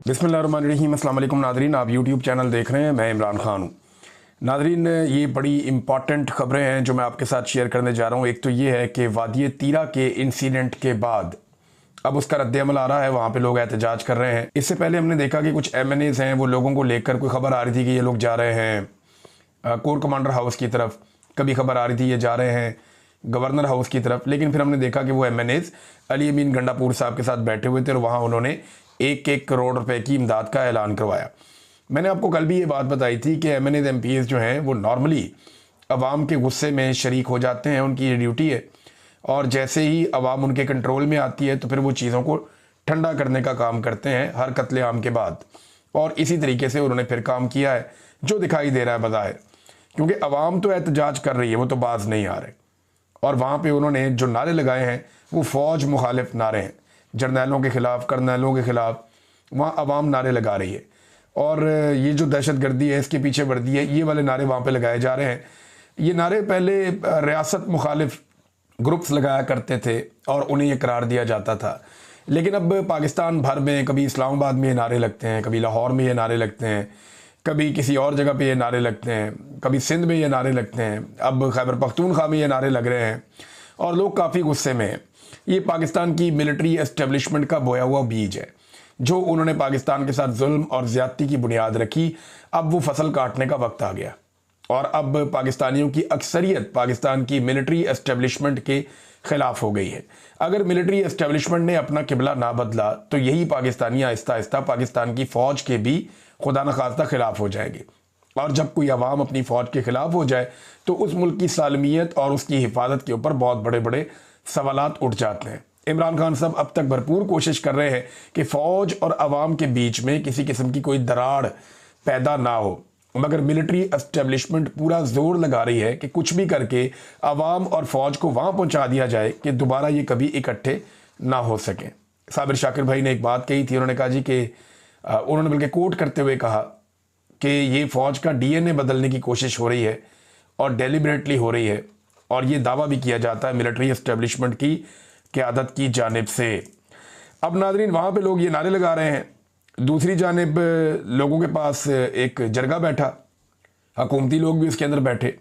बिस्मिल्लाहिर्रहमानिर्रहीम। अस्सलाम वालेकुम नादरीन, आप यूट्यूब चैनल देख रहे हैं, मैं इमरान खान हूँ। नादरीन, ये बड़ी इंपॉर्टेंट ख़बरें हैं जो मैं आपके साथ शेयर करने जा रहा हूँ। एक तो ये है कि वादी तीरा के इंसिडेंट के बाद अब उसका रद्द-ए-अमल आ रहा है, वहाँ पे लोग एहतजाज कर रहे हैं। इससे पहले हमने देखा कि कुछ MNAs हैं, वो लोगों को लेकर कोई खबर आ रही थी कि ये लोग जा रहे हैं कोर कमांडर हाउस की तरफ, कभी खबर आ रही थी ये जा रहे हैं गवर्नर हाउस की तरफ। लेकिन फिर हमने देखा कि वो MNAs अली अमीन गंडापुर साहब के साथ बैठे हुए थे और वहाँ उन्होंने 1-1 करोड़ रुपए की इमदाद का ऐलान करवाया। मैंने आपको कल भी ये बात बताई थी कि MNAs MPs जो हैं वो नॉर्मली अवाम के गुस्से में शरीक हो जाते हैं, उनकी ये ड्यूटी है। और जैसे ही अवाम उनके कंट्रोल में आती है तो फिर वो चीज़ों को ठंडा करने का काम करते हैं हर कत्ले आम के बाद। और इसी तरीके से उन्होंने फिर काम किया है जो दिखाई दे रहा है बज़ाहिर, क्योंकि अवाम तो एहतजाज कर रही है, वो तो बाज नहीं आ रहे। और वहाँ पे उन्होंने जो नारे लगाए हैं वो फ़ौज मुखालिफ नारे हैं, जर्नैलों के ख़िलाफ़, कर्नैलों के ख़िलाफ़ वहाँ अवाम नारे लगा रही है। और ये जो दहशत गर्दी है, इसके पीछे वर्दी है, ये वाले नारे वहाँ पे लगाए जा रहे हैं। ये नारे पहले रियासत मुखालिफ ग्रुप्स लगाया करते थे और उन्हें ये करार दिया जाता था। लेकिन अब पाकिस्तान भर में कभी इस्लामाबाद में ये नारे लगते हैं, कभी लाहौर में ये नारे लगते हैं, कभी किसी और जगह पे ये नारे लगते हैं, कभी सिंध में ये नारे लगते हैं, अब खैबर पख्तूनख्वा में ये नारे लग रहे हैं और लोग काफ़ी गुस्से में हैं। ये पाकिस्तान की मिलिट्री एस्टेब्लिशमेंट का बोया हुआ बीज है जो उन्होंने पाकिस्तान के साथ जुल्म और ज़्यादती की बुनियाद रखी। अब वो फसल काटने का वक्त आ गया और अब पाकिस्तानियों की अक्सरियत पाकिस्तान की मिलिट्री एस्टेब्लिशमेंट के ख़िलाफ़ हो गई है। अगर मिलिट्री एस्टेब्लिशमेंट ने अपना किबला ना बदला तो यही पाकिस्तानी आहिस्ता आहिस्ता पाकिस्तान की फ़ौज के भी खुदा न खास्ता ख़िलाफ़ हो जाएंगे। और जब कोई अवाम अपनी फ़ौज के ख़िलाफ़ हो जाए तो उस मुल्क की सालमियत और उसकी हिफाजत के ऊपर बहुत बड़े बड़े सवालात उठ जाते हैं। इमरान खान साहब अब तक भरपूर कोशिश कर रहे हैं कि फ़ौज और अवाम के बीच में किसी किस्म की कोई दरार पैदा ना हो, मगर मिलिट्री एस्टेब्लिशमेंट पूरा जोर लगा रही है कि कुछ भी करके अवाम और फ़ौज को वहाँ पहुँचा दिया जाए कि दोबारा ये कभी इकट्ठे ना हो सकें। साबिर शाकिर भाई ने एक बात कही थी, उन्होंने कहा जी कि उन्होंने बल्कि कोट करते हुए कहा कि ये फ़ौज का DNA बदलने की कोशिश हो रही है और डेलिबरेटली हो रही है, और ये दावा भी किया जाता है मिलिट्री एस्टेब्लिशमेंट की क़यादत की जानिब से। अब नाज़रीन, वहाँ पे लोग ये नारे लगा रहे हैं, दूसरी जानिब लोगों के पास एक जरगा बैठा, हुकूमती लोग भी उसके अंदर बैठे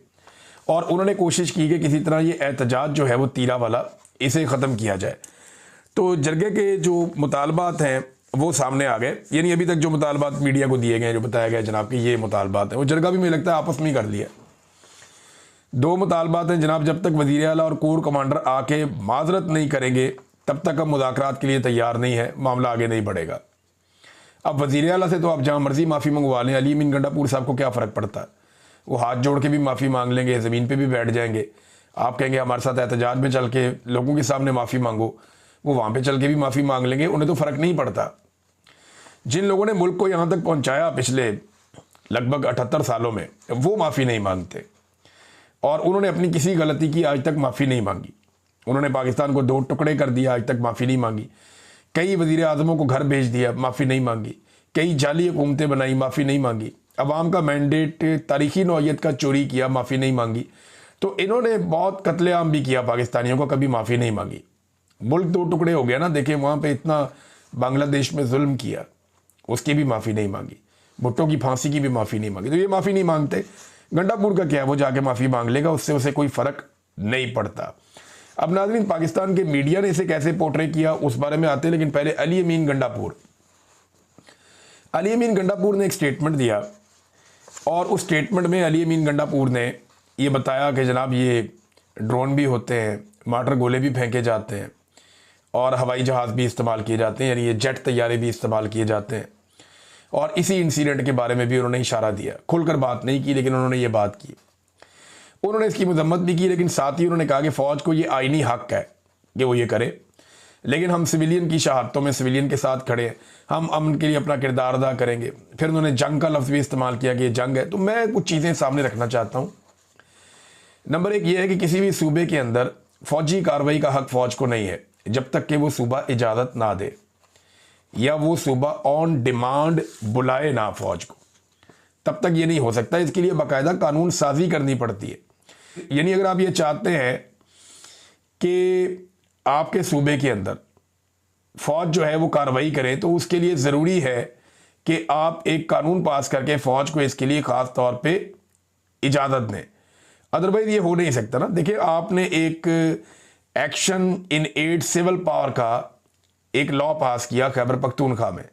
और उन्होंने कोशिश की कि किसी तरह ये एहतजाज जो है वो तीरा वाला इसे ख़त्म किया जाए। तो जरगे के जो मुतालबात हैं वो सामने आ गए, यानी अभी तक जो मुतालबात मीडिया को दिए गए, जो बताया गया जनाब कि ये मुतालबात हैं, वो जरगा भी मुझे लगता है आपस में ही कर लिया। 2 मुतालबात हैं जनाब, जब तक वज़ीर आला और कोर कमांडर आके माजरत नहीं करेंगे तब तक हम मुज़ाकरात के लिए तैयार नहीं है, मामला आगे नहीं बढ़ेगा। अब वज़ीर आला से तो आप जहाँ मर्जी माफ़ी मंगवा लें, अली अमीन गंडापुर साहब को क्या फ़र्क पड़ता है, वो हाथ जोड़ के भी माफ़ी मांग लेंगे, ज़मीन पे भी बैठ जाएंगे। आप कहेंगे हमारे साथ एहतजाज में चल के लोगों के सामने माफ़ी मांगो, वो वहाँ पे चल के भी माफ़ी मांग लेंगे, उन्हें तो फ़र्क नहीं पड़ता। जिन लोगों ने मुल्क को यहाँ तक पहुँचाया पिछले लगभग 78 सालों में, वो माफ़ी नहीं मांगते और उन्होंने अपनी किसी गलती की आज तक माफ़ी नहीं मांगी। उन्होंने पाकिस्तान को 2 टुकड़े कर दिया, आज तक माफ़ी नहीं मांगी। कई वज़ीर आज़मों को घर भेज दिया, माफ़ी नहीं मांगी। कई जाली हुकूमतें बनाई, माफ़ी नहीं मांगी। अवाम का मैंडेट तारीखी नौइयत का चोरी किया, माफ़ी नहीं मांगी। तो इन्होंने बहुत कत्लेआम भी किया पाकिस्तानियों को, कभी माफ़ी नहीं मांगी। मुल्क 2 टुकड़े हो गया ना, देखें वहाँ पे इतना बांग्लादेश में जुल्म किया, उसकी भी माफ़ी नहीं मांगी। भुट्टो की फांसी की भी माफ़ी नहीं मांगी। तो ये माफ़ी नहीं मांगते, गंडापुर का क्या है, वो जाके माफ़ी मांग लेगा, उससे उसे कोई फ़र्क नहीं पड़ता। अब नाज़रीन, पाकिस्तान के मीडिया ने इसे कैसे पोर्ट्रे किया उस बारे में आते हैं, लेकिन पहले अली अमीन गंडापुर ने एक स्टेटमेंट दिया और उस स्टेटमेंट में अली अमीन गंडापुर ने ये बताया कि जनाब ये ड्रोन भी होते हैं, मार्टर गोले भी फेंके जाते हैं और हवाई जहाज़ भी इस्तेमाल किए जाते हैं, यानी ये जेट तैयारे भी इस्तेमाल किए जाते हैं। और इसी इंसिडेंट के बारे में भी उन्होंने इशारा दिया, खुलकर बात नहीं की लेकिन उन्होंने ये बात की। उन्होंने इसकी मजम्मत भी की, लेकिन साथ ही उन्होंने कहा कि फ़ौज को ये आईनी हक है कि वो ये करे, लेकिन हम सिविलियन की शहादतों में सिविलियन के साथ खड़े हैं, हम अमन के लिए अपना किरदार अदा करेंगे। फिर उन्होंने जंग का लफ्ज़ भी इस्तेमाल किया कि ये जंग है। तो मैं कुछ चीज़ें सामने रखना चाहता हूँ। नंबर 1 ये है कि किसी भी सूबे के अंदर फ़ौजी कार्रवाई का हक फ़ौज को नहीं है जब तक कि वो सूबा इजाज़त ना दे या वो सूबा ऑन डिमांड बुलाए ना फ़ौज को, तब तक ये नहीं हो सकता। इसके लिए बाकायदा कानून साजी करनी पड़ती है। यानी अगर आप ये चाहते हैं कि आपके सूबे के अंदर फ़ौज जो है वो कार्रवाई करे, तो उसके लिए ज़रूरी है कि आप एक कानून पास करके फौज को इसके लिए खास तौर पे इजाज़त दें, अदरवाइज ये हो नहीं सकता ना। देखिए, आपने एक action in aid civil power का एक लॉ पास किया खैबर पख्तूनख्वा में,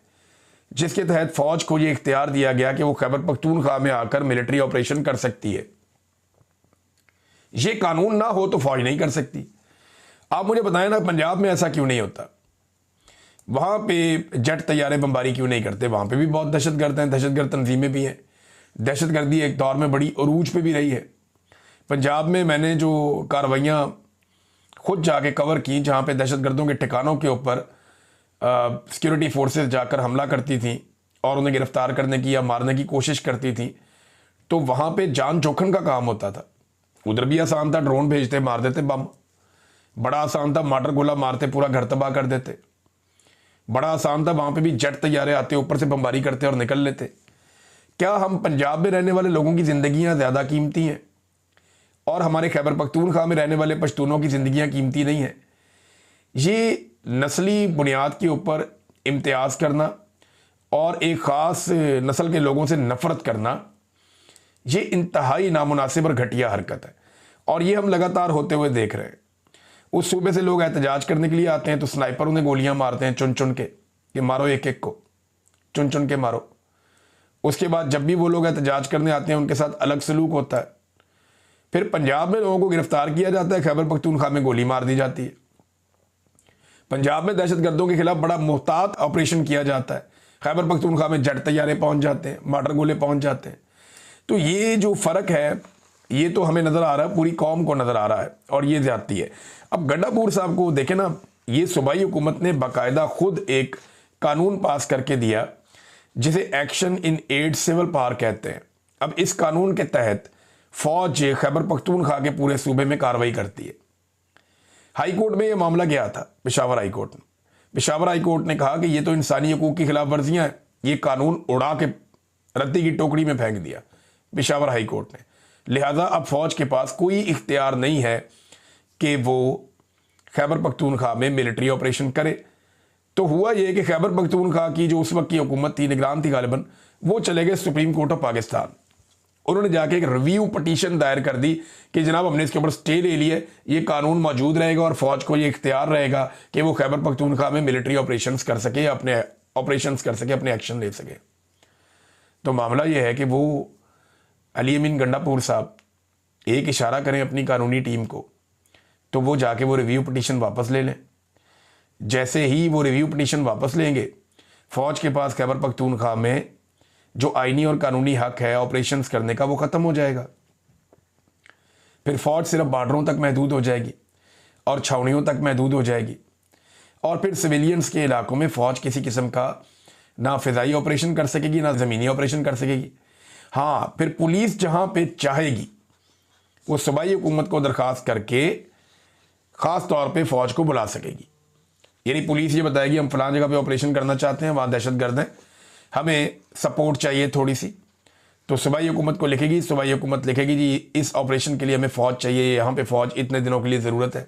जिसके तहत फौज को ये इख्तियार दिया गया कि वो खैबर पख्तूनख्वा में आकर मिलिट्री ऑपरेशन कर सकती है। ये कानून ना हो तो फौज नहीं कर सकती। आप मुझे बताएं ना, पंजाब में ऐसा क्यों नहीं होता? वहां पे जेट तैयारे बमबारी क्यों नहीं करते? वहां पे भी बहुत दहशतगर्द हैं, दहशतगर्द तंजीमें भी हैं। दहशतगर्दी एक दौर में बड़ी अरूज पे भी रही है। पंजाब में मैंने जो कार्रवाइयाँ खुद जाके कवर की, जहाँ पे दहशतगर्दों के ठिकानों के ऊपर सिक्योरिटी फोर्सेस जाकर हमला करती थी और उन्हें गिरफ्तार करने की या मारने की कोशिश करती थी, तो वहाँ पे जान जोखिम का काम होता था। उधर भी आसान था, ड्रोन भेजते मार देते बम। बड़ा आसान था, मार्टर गोला मारते पूरा घर तबाह कर देते। बड़ा आसान था, वहाँ पे भी जेट तैयारे आते ऊपर से बमबारी करते और निकल लेते। क्या हम पंजाब में रहने वाले लोगों की ज़िंदगियाँ ज़्यादा कीमती हैं और हमारे खैबर पख्तूनख्वा में रहने वाले पश्तूनों की ज़िंदगियाँ कीमती नहीं हैं? ये नस्ली बुनियाद के ऊपर इम्तियाज़ करना और एक ख़ास नस्ल के लोगों से नफ़रत करना, ये इंतहाई नामुनासिब और घटिया हरकत है और ये हम लगातार होते हुए देख रहे हैं। उस सूबे से लोग एहतजाज करने के लिए आते हैं तो स्नाइपर उन्हें गोलियां मारते हैं चुन चुन के, कि मारो एक एक को, चुन चुन के मारो। उसके बाद जब भी वो लोग एहतजाज करने आते हैं उनके साथ अलग सलूक होता है। फिर पंजाब में लोगों को गिरफ्तार किया जाता है, खैबर पख्तूनख्वा में गोली मार दी जाती है। पंजाब में दहशतगर्दों के खिलाफ बड़ा मुहतात ऑपरेशन किया जाता है, खैबर पख्तूनख्वा में जेट तैयारे पहुंच जाते हैं, मार्टर गोले पहुंच जाते हैं। तो ये जो फ़र्क है ये तो हमें नज़र आ रहा है, पूरी कौम को नज़र आ रहा है और ये ज़्यादती है। अब गंडापुर साहब को देखें ना, ये सूबाई हुकूमत ने बाकायदा खुद एक कानून पास करके दिया जिसे action in aid civil power कहते हैं। अब इस कानून के तहत फौज खैबर पख्तूनख्वा के पूरे सूबे में कार्रवाई करती है। हाई कोर्ट में यह मामला गया था, पेशावर हाई कोर्ट में। पेशावर हाई कोर्ट ने कहा कि ये तो इंसानी हकूक़ की खिलाफ वर्जियाँ हैं, ये कानून उड़ा के रद्दी की टोकरी में फेंक दिया पेशावर हाई कोर्ट ने। लिहाजा अब फौज के पास कोई इख्तियार नहीं है कि वो खैबर पख्तूनख्वा में मिलिट्री ऑपरेशन करे। तो हुआ ये कि खैबर पख्तूनख्वा की जो उस वक्त की हुकूमत थी, निगरान थी गालिबन, वो चले गए सुप्रीम कोर्ट ऑफ पाकिस्तान। उन्होंने जाके एक रिव्यू पटिशन दायर कर दी कि जनाब हमने इसके ऊपर स्टे ले लिया, ये कानून मौजूद रहेगा और फौज को ये इख्तियार रहेगा कि वो खैबर पख्तूनख्वा में मिलिट्री ऑपरेशंस कर सके, अपने ऑपरेशंस कर सके, अपने एक्शन ले सके। तो मामला ये है कि वो अली अमीन गंडापुर साहब एक इशारा करें अपनी कानूनी टीम को तो वो जाके वो रिव्यू पटिशन वापस ले लें। जैसे ही वो रिव्यू पटिशन वापस लेंगे, फ़ौज के पास खैबर पख्तूनख्वा में जो आइनी और कानूनी हक है ऑपरेशंस करने का वो ख़त्म हो जाएगा। फिर फ़ौज सिर्फ बॉर्डरों तक महदूद हो जाएगी और छावनियों तक महदूद हो जाएगी और फिर सिविलियंस के इलाकों में फ़ौज किसी किस्म का ना फ़िज़ाई ऑपरेशन कर सकेगी ना ज़मीनी ऑपरेशन कर सकेगी। हाँ, फिर पुलिस जहाँ पे चाहेगी वो सूबाई हुकूमत को दरख्वास्त करके ख़ास तौर पे फ़ौज को बुला सकेगी। यानी पुलिस ये बताएगी हम फ़लाँ जगह पे ऑपरेशन करना चाहते हैं, वहाँ दहशतगर्द हैं, हमें सपोर्ट चाहिए थोड़ी सी, तो सूबाई हुकूमत को लिखेगी। सूबाई हुकूमत लिखेगी जी इस ऑपरेशन के लिए हमें फ़ौज चाहिए, यहाँ पे फ़ौज इतने दिनों के लिए ज़रूरत है,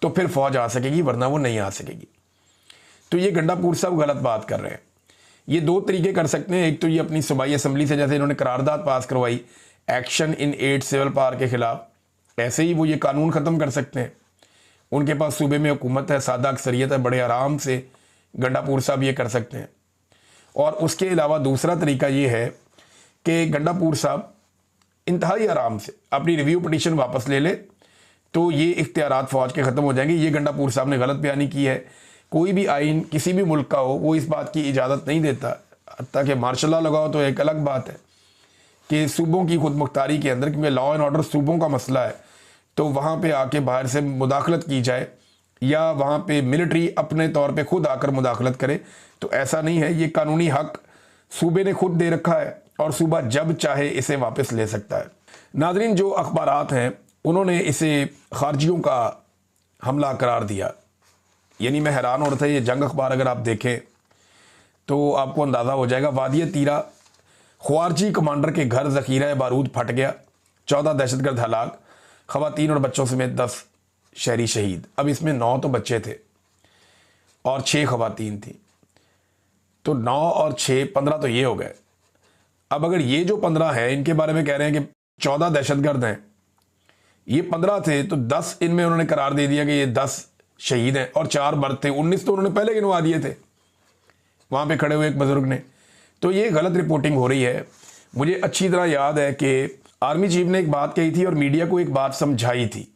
तो फिर फ़ौज आ सकेगी, वरना वो नहीं आ सकेगी। तो ये गंडापुर साहब गलत बात कर रहे हैं। ये दो तरीके कर सकते हैं, एक तो ये अपनी सूबाई असम्बली से जैसे इन्होंने करारदाद पास करवाई action in aid civil power के खिलाफ, ऐसे ही वो ये कानून ख़त्म कर सकते हैं। उनके पास सूबे में हुकूमत है, सादा अक्सरियत है, बड़े आराम से गंडापुर साहब ये कर सकते हैं। और उसके अलावा दूसरा तरीका ये है कि गंडापुर साहब इंतहाई आराम से अपनी रिव्यू पटिशन वापस ले ले, तो ये इख्तियारात फ़ौज के ख़त्म हो जाएंगे। ये गंडापुर साहब ने गलत बयानी की है। कोई भी आइन किसी भी मुल्क का हो वो इस बात की इजाज़त नहीं देता, ताकि मार्शल लॉ लगाओ तो एक अलग बात है कि सूबों की खुद मुख्तारी के अंदर, क्योंकि लॉ एंड ऑर्डर सूबों का मसला है, तो वहाँ पे आके बाहर से मुदाखलत की जाए या वहाँ पे मिलिट्री अपने तौर पे खुद आकर मुदाखलत करे, तो ऐसा नहीं है। ये कानूनी हक सूबे ने खुद दे रखा है और सूबा जब चाहे इसे वापस ले सकता है। नाज़रीन, जो अखबारात हैं उन्होंने इसे खारजियों का हमला करार दिया। यानी मैं हैरान हो रहा था, ये जंग अखबार अगर आप देखें तो आपको अंदाज़ा हो जाएगा। वादिय तीरा ख्वारजी कमांडर के घर ज़ख़ीरा बारूद फट गया, 14 दहशतगर्द हलाक, ख़वातीन और बच्चों समेत 10 शहरी शहीद। अब इसमें 9 तो बच्चे थे और 6 ख़वातीन थी। तो 9 और 6 15 तो ये हो गए। अब अगर ये जो 15 है इनके बारे में कह रहे हैं कि 14 दहशतगर्द हैं, ये 15 थे तो 10 इनमें उन्होंने करार दे दिया कि ये 10 शहीद हैं और 4 मर्द थे, 19 तो उन्होंने पहले गिनवा दिए थे वहाँ पे खड़े हुए एक बुजुर्ग ने। तो ये गलत रिपोर्टिंग हो रही है। मुझे अच्छी तरह याद है कि आर्मी चीफ ने एक बात कही थी और मीडिया को एक बात समझाई थी।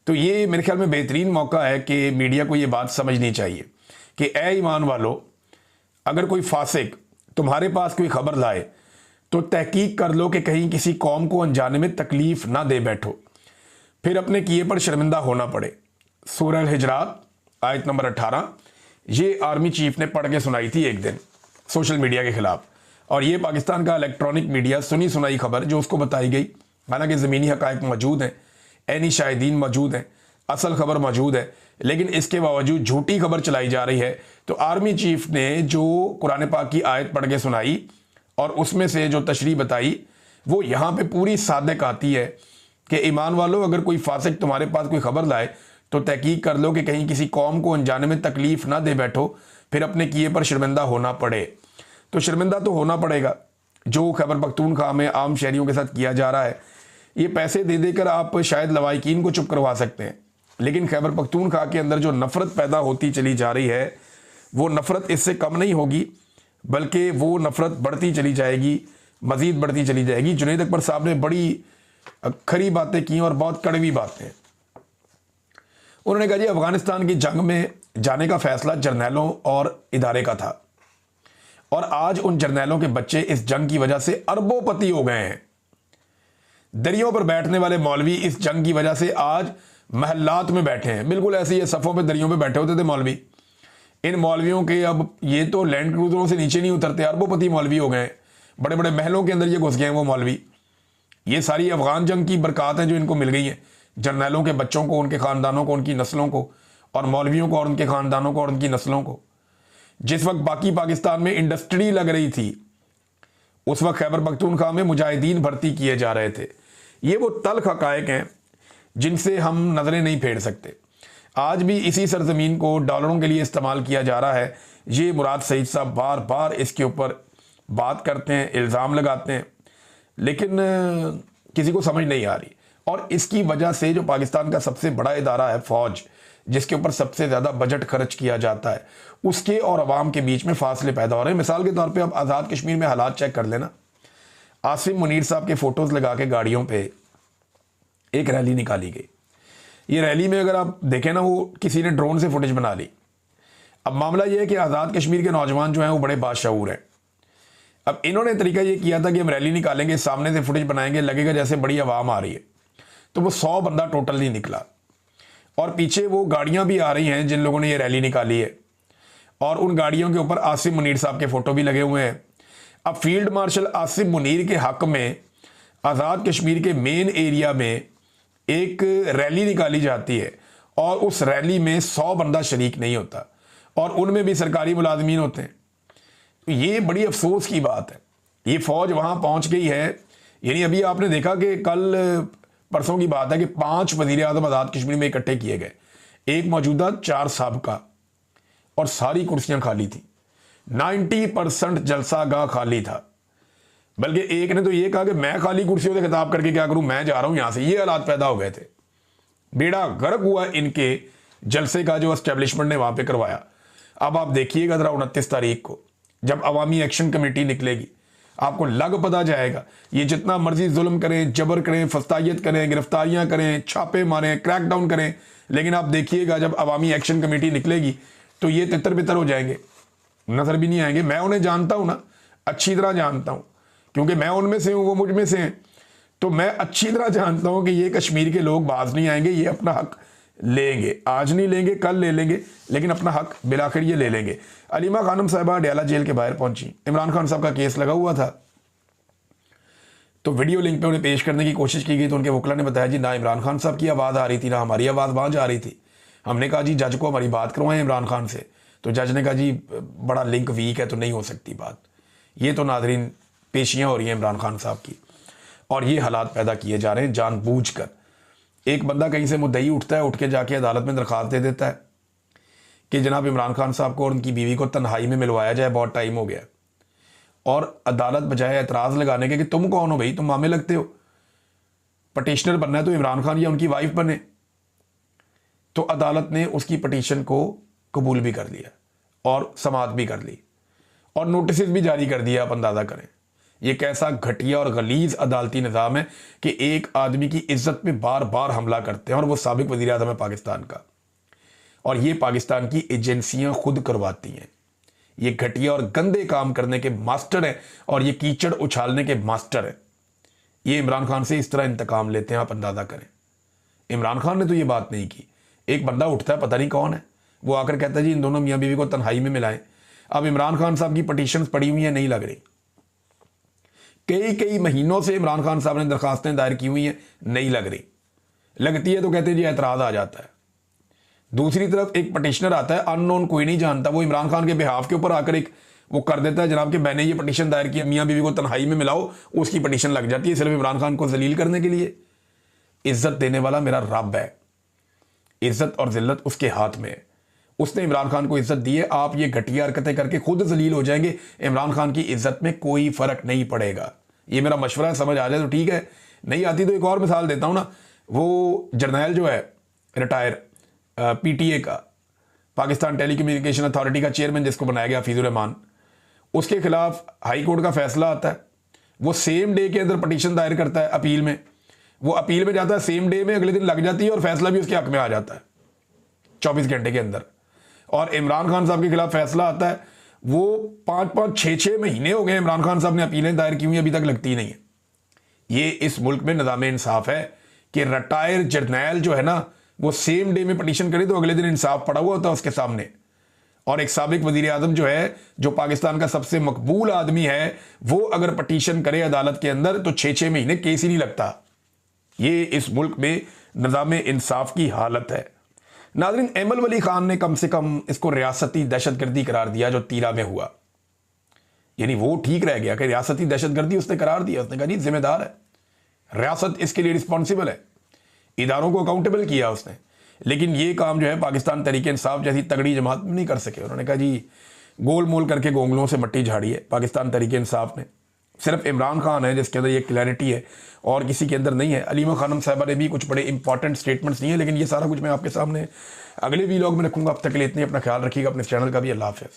तो ये मेरे ख्याल में बेहतरीन मौका है कि मीडिया को ये बात समझनी चाहिए कि ए ईमान वालों, अगर कोई फासिक तुम्हारे पास कोई खबर लाए तो तहकीक कर लो कि कहीं किसी कौम को अनजाने में तकलीफ ना दे बैठो, फिर अपने किए पर शर्मिंदा होना पड़े। सूरह अल-हिजरात आयत नंबर 18 ये आर्मी चीफ ने पढ़ के सुनाई थी एक दिन सोशल मीडिया के खिलाफ, और ये पाकिस्तान का इलेक्ट्रॉनिक मीडिया सुनी सुनाई खबर जो उसको बताई गई। हालांकि ज़मीनी हक़ाइक़ मौजूद हैं, ऐनी शाहिदीन मौजूद हैं, असल खबर मौजूद है, लेकिन इसके बावजूद झूठी खबर चलाई जा रही है। तो आर्मी चीफ ने जो कुरान पाक की आयत पढ़ के सुनाई और उसमें से जो तशरीह बताई वो यहाँ पे पूरी सादिक आती है कि ईमान वालों, अगर कोई फासिक तुम्हारे पास कोई खबर लाए तो तहकीक कर लो कि कहीं किसी कौम को अनजाने में तकलीफ ना दे बैठो, फिर अपने किए पर शर्मिंदा होना पड़े। तो शर्मिंदा तो होना पड़ेगा। जो खैबर पख्तूनख्वा में आम शहरियों के साथ किया जा रहा है, ये पैसे दे देकर आप शायद लवाहिकीन को चुप करवा सकते हैं, लेकिन खैबर पख्तूनख्वा के अंदर जो नफ़रत पैदा होती चली जा रही है वो नफ़रत इससे कम नहीं होगी, बल्कि वो नफ़रत बढ़ती चली जाएगी, मज़ीद बढ़ती चली जाएगी। जुनैद अकबर साहब ने बड़ी खरी बातें की और बहुत कड़वी बातें। उन्होंने कहा जी अफ़गानिस्तान की जंग में जाने का फ़ैसला जर्नैलों और इदारे का था, और आज उन जर्नैलों के बच्चे इस जंग की वजह से अरबोपति हो गए हैं। दरियों पर बैठने वाले मौलवी इस जंग की वजह से आज महल्लात में बैठे हैं। बिल्कुल ऐसे ये सफ़ों पे दरियों पे बैठे होते थे मौलवी। इन मौलवियों के अब ये तो लैंड क्रूजरों से नीचे नहीं उतरते, अरबोपति मौलवी हो गए, बड़े बड़े महलों के अंदर ये घुस गए हैं वो मौलवी। ये सारी अफ़गान जंग की बरक़ात हैं जो इनको मिल गई हैं, जर्नैलों के बच्चों को, उनके ख़ानदानों को, उनकी नस्लों को, और मौलवियों को और उनके ख़ानदानों को और उनकी नस्लों को। जिस वक्त बाकी पाकिस्तान में इंडस्ट्री लग रही थी, उस वक्त खैबर पख्तूनख्वा में मुजाहिदीन भर्ती किए जा रहे थे। ये वो तल्ख़ हक़ाइक़ हैं जिनसे हम नज़रें नहीं फेर सकते। आज भी इसी सरजमीन को डॉलरों के लिए इस्तेमाल किया जा रहा है। ये मुराद सईद साहब बार बार इसके ऊपर बात करते हैं, इल्ज़ाम लगाते हैं, लेकिन किसी को समझ नहीं आ रही। और इसकी वजह से जो पाकिस्तान का सबसे बड़ा इदारा है फ़ौज, जिसके ऊपर सबसे ज़्यादा बजट खर्च किया जाता है, उसके और अवाम के बीच में फासले पैदा हो रहे हैं। मिसाल के तौर पे आप आज़ाद कश्मीर में हालात चेक कर लेना। आसिम मुनीर साहब के फ़ोटोज़ लगा के गाड़ियों पे एक रैली निकाली गई। ये रैली में अगर आप देखें ना, वो किसी ने ड्रोन से फुटेज बना ली। अब मामला ये है कि आज़ाद कश्मीर के नौजवान जो हैं वो बड़े बाशऊर हैं। अब इन्होंने तरीका ये किया था कि हम रैली निकालेंगे, सामने से फुटेज बनाएंगे, लगेगा जैसे बड़ी आवाम आ रही है। तो वो 100 बंदा टोटल नहीं निकला, और पीछे वो गाड़ियां भी आ रही हैं जिन लोगों ने ये रैली निकाली है, और उन गाड़ियों के ऊपर आसिम मुनीर साहब के फ़ोटो भी लगे हुए हैं। अब फील्ड मार्शल आसिम मुनीर के हक़ में आज़ाद कश्मीर के मेन एरिया में एक रैली निकाली जाती है, और उस रैली में 100 बंदा शरीक नहीं होता, और उनमें भी सरकारी मुलाजमीन होते हैं। तो ये बड़ी अफसोस की बात है। ये फ़ौज वहाँ पहुँच गई है। यानी अभी आपने देखा कि कल परसों की बात है कि 5 वज़ीर आज़म आज़ाद कश्मीर में इकट्ठे किए गए, एक मौजूदा 4 साबका, और सारी कुर्सियाँ खाली थी। 90% जलसागाह खाली था। बल्कि एक ने तो ये कहा कि मैं खाली कुर्सियों से खिताब करके क्या करूं, मैं जा रहा हूं यहां से। ये हालात पैदा हो गए थे। बेड़ा गर्क हुआ इनके जलसे का जो एस्टेब्लिशमेंट ने वहां पे करवाया। अब आप देखिएगा जरा 29 तारीख को जब अवामी एक्शन कमेटी निकलेगी, आपको लग पता जाएगा। ये जितना मर्जी जुल्म करें, जबर करें, फस्तायत करें, गिरफ्तारियां करें, छापे मारें, क्रैकडाउन करें, लेकिन आप देखिएगा जब अवामी एक्शन कमेटी निकलेगी तो ये तितर बितर हो जाएंगे, नजर भी नहीं आएंगे। मैं उन्हें जानता हूं ना, अच्छी तरह जानता हूं, क्योंकि मैं उनमें से हूं, वो मुझ में से हैं। तो मैं अच्छी तरह जानता हूं कि ये कश्मीर के लोग बाज नहीं आएंगे। ये अपना हक लेंगे, आज नहीं लेंगे, कल ले लेंगे, लेकिन अपना हक बिलाखिर ये ले लेंगे। अलीमा खानम साहिबा डयाला जेल के बाहर पहुंची। इमरान खान साहब का केस लगा हुआ था, तो वीडियो लिंक पे उन्हें पेश करने की कोशिश की गई, तो उनके वकील ने बताया जी ना इमरान खान साहब की आवाज़ आ रही थी, ना हमारी आवाज़ वहाँ जा रही थी। हमने कहा जी जज को हमारी बात करवाएं इमरान खान से, तो जज ने कहा जी बड़ा लिंक वीक है तो नहीं हो सकती बात। ये तो नाजरीन पेशियाँ हो रही हैं इमरान खान साहब की, और ये हालात पैदा किए जा रहे हैं जानबूझकर। एक बंदा कहीं से मुद्दई उठता है, उठ के जाके अदालत में दरख्वास्त दे देता है कि जनाब इमरान खान साहब को और उनकी बीवी को तन्हाई में मिलवाया जाए, बहुत टाइम हो गया। और अदालत बजाय एतराज़ लगाने के कि तुम कौन हो भाई, तुम मामे लगते हो, पटिशनर बनना है तो इमरान खान या उनकी वाइफ बने, तो अदालत ने उसकी पटिशन को कबूल भी कर लिया और समाअत भी कर ली और नोटिस भी जारी कर दिया। आप अंदाज़ा करें ये कैसा घटिया और गलीज अदालती निज़ाम है कि एक आदमी की इज्जत पे बार बार हमला करते हैं, और वो साबिक वज़ीर आज़म है पाकिस्तान का, और ये पाकिस्तान की एजेंसियां खुद करवाती हैं। ये घटिया और गंदे काम करने के मास्टर हैं और ये कीचड़ उछालने के मास्टर हैं। ये इमरान खान से इस तरह इंतकाम लेते हैं, आप अंदाज़ा करें। इमरान खान ने तो ये बात नहीं की। एक बंदा उठता है, पता नहीं कौन है, वो आकर कहता है जी इन दोनों मियाँ बीवी को तन्हाई में मिलाएं। अब इमरान खान साहब की पटिशन्स पड़ी हुई हैं, नहीं लग रही। कई महीनों से इमरान खान साहब ने दरखास्तें दायर की हुई हैं, नहीं लग रही। लगती है तो कहते हैं जी एतराज़ आ जाता है। दूसरी तरफ एक पटिशनर आता है, अननोन, कोई नहीं जानता, वो इमरान खान के बिहाफ के ऊपर आकर एक वो कर देता है, जनाब कि मैंने ये पटिशन दायर किया, मियाँ बीवी को तन्हाई में मिलाओ, उसकी पटिशन लग जाती है सिर्फ इमरान खान को जलील करने के लिए। इज्जत देने वाला मेरा रब है, इज्जत और जिल्लत उसके हाथ में है। उसने इमरान खान को इज्जत दी है। आप ये घटिया हरकतें करके खुद जलील हो जाएंगे, इमरान खान की इज्जत में कोई फर्क नहीं पड़ेगा। ये मेरा मशवरा है, समझ आ जाए तो ठीक है, नहीं आती तो एक और मिसाल देता हूँ ना। वो जर्नैल जो है रिटायर पीटीए का, पाकिस्तान टेलीकम्युनिकेशन अथॉरिटी का चेयरमैन जिसको बनाया गया हफीजुर रहमान, उसके खिलाफ हाई कोर्ट का फैसला आता है। वो सेम डे के अंदर पटिशन दायर करता है अपील में, वो अपील में जाता है, सेम डे में अगले दिन लग जाती है और फैसला भी उसके हक में आ जाता है 24 घंटे के अंदर। और इमरान खान साहब के खिलाफ फैसला आता है, वो 5-5, 6-6 महीने हो गए इमरान खान साहब ने अपीलें दायर की हुई, अभी तक लगती नहीं है। ये इस मुल्क में निज़ाम इंसाफ है कि रिटायर जर्नैल जो है ना, वो सेम डे में पटिशन करे तो अगले दिन इंसाफ पड़ा हुआ होता है उसके सामने। और एक साबिक वजीर आजम जो है, जो पाकिस्तान का सबसे मकबूल आदमी है, वो अगर पटिशन करे अदालत के अंदर तो 6-6 महीने केस ही नहीं लगता। ये इस मुल्क में निज़ाम इंसाफ की हालत है। नाज़रीन, एमल वली खान ने कम से कम इसको रियासती दहशतगर्दी करार दिया जो तीरा में हुआ। यानी वो ठीक रह गया कि रियासती दहशतगर्दी उसने करार दिया। उसने कहा जी जिम्मेदार है, रियासत इसके लिए रिस्पॉन्सिबल है, इदारों को अकाउंटेबल किया उसने। लेकिन ये काम जो है पाकिस्तान तहरीक इंसाफ जैसी तगड़ी जमात में नहीं कर सके। उन्होंने कहा जी गोल मोल करके गोंगलों से मट्टी झाड़ी है पाकिस्तान तहरीक इंसाफ ने। सिर्फ इमरान खान है जिसके अंदर ये क्लैरिटी है और किसी के अंदर नहीं है। अलीमा खानम साहबा ने भी कुछ बड़े इंपॉर्टेंट स्टेटमेंट्स दिए, लेकिन ये सारा कुछ मैं आपके सामने अगले वीलॉग में रखूंगा। अब तक के लिए इतने, अपना ख्याल रखिएगा, अपने चैनल का भी। अल्लाह हाफ़िज़।